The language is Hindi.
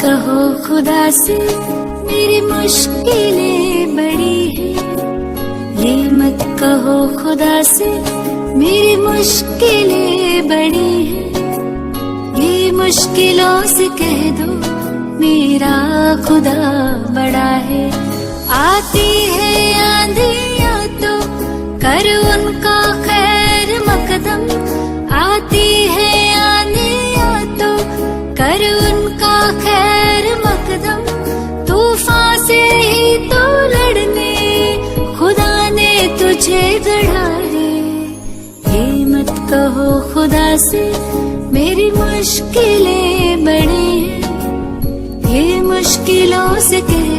कहो खुदा से मेरी मुश्किलें बड़ी हैं। ये मत कहो खुदा से मेरी मुश्किलें बड़ी हैं। ये मुश्किलों से कह दो मेरा खुदा बड़ा है। आती है आंधियाँ तो कर उनका खैर मकदम। आती है आंधियाँ तो कर उनका खैर मकदम। तूफान से ही तो लड़ने खुदा ने तुझे गढ़ा है। ये मत कहो खुदा से मेरी मुश्किलें बड़ी हैं। ये मुश्किलों से कह